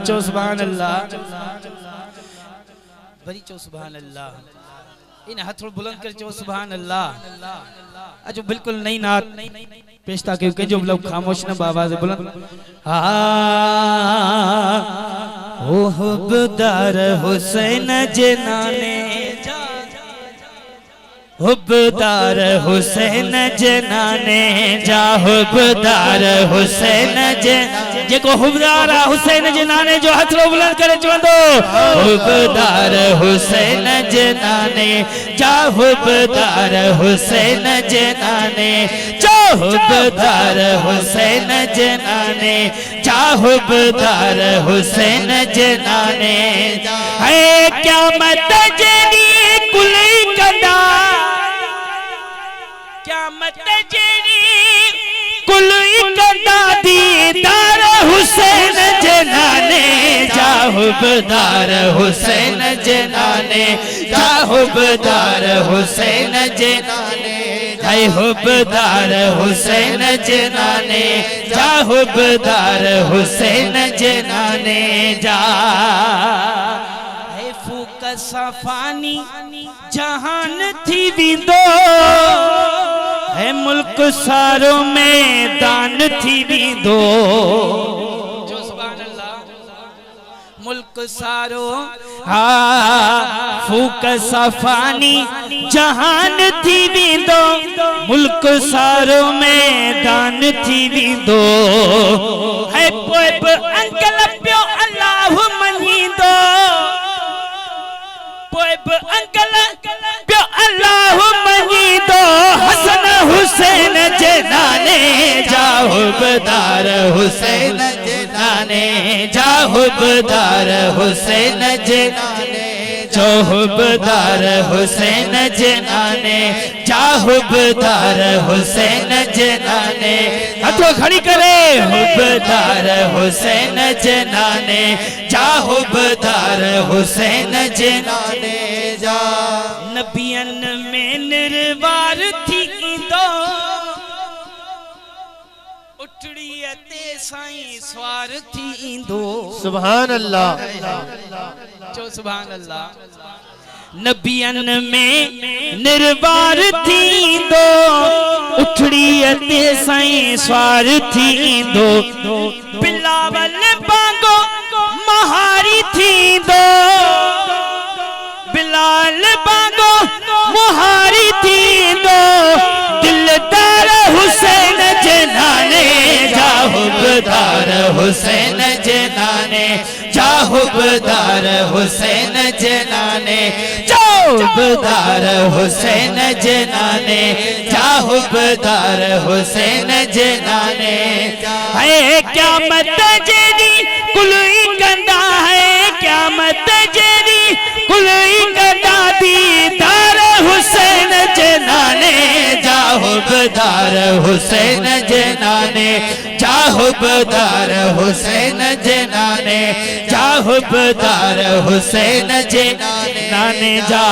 चो सुभान अल्लाह बड़ी चो सुभान अल्लाह इन हाथ बुलंद कर चो सुभान अल्लाह अजो बिल्कुल नई नात पेशता के जो लोग खामोश न बाबा से बुलंद ओ हुब्बदार हुसैन जनाने हुब्बदार हुसैन जनाने जा हुब्बदार हुसैन जेको हुब्बदार हुसैन जनाने जो हाथ बुलंद करे चवंदो हुब्बदार हुसैन जनाने जा हुब्बदार हुसैन जनाने जा हुब्बदार हुसैन जनाने जा हुब्बदार हुसैन जनाने है क़यामत जेड़ी कुली कंदा क़यामत जेड़ी कुली कंदा दीदार हुसैन जनाने जा हुब्बदार हुसैन जनाने जा हुब्बदार हुसैन जनाने है हुब्बदार हुसैन जनाने जा हुब्बदार हुसैन जनाने जा है फूक सफानी जहान थी विदो है मुल्क सारो मैदान थी विदो जो सुभान अल्लाह मुल्क सारो फूक सफानी जहान थी विदो मुल्क सारो मैदान थी विदो है पोइब अंकल पियो अल्लाह मनीदो पोइब अंकल पियो अल्लाह मनीदो हसन हुसैन जनाने जा हुब्बदार हुसैन जनाने जा हुब्बदार हुसैन जनाने जो हुब्बदार हुसैन जनाने जा हुब्बदार हुसैन जनाने हाथों खड़ी करे हुब्बदार हुसैन जनाने जा हुब्बदार हुसैन जनाने जा नबियन में निर्वार थी दो उठड़ी ते साईं स्वार थी दो सुभान अल्लाह जो सुभान अल्लाह नबियन में निर्वार थी दो उठड़ी ते साईं स्वार थी दो बिलावल बांगो महारी थी दो बिलाल बांगो महारी थी दो दिलदार हुसैन जनाने जा हुब्बदार हुसैन जनाने जा हुब्बदार हुसैन जनाने जा हुब्बदार हुसैन जनाने जा हुब्बदार हुसैन जनाने है क़यामत जेड़ी कुली कंदा है क़यामत जेड़ी कुली कंदा दीदार हुसैन जनाने जा हुब्बदार हुसैन जनाने जा हुब्बदार हुसैन जनाने जा हुब्बदार हुसैन जनाने जा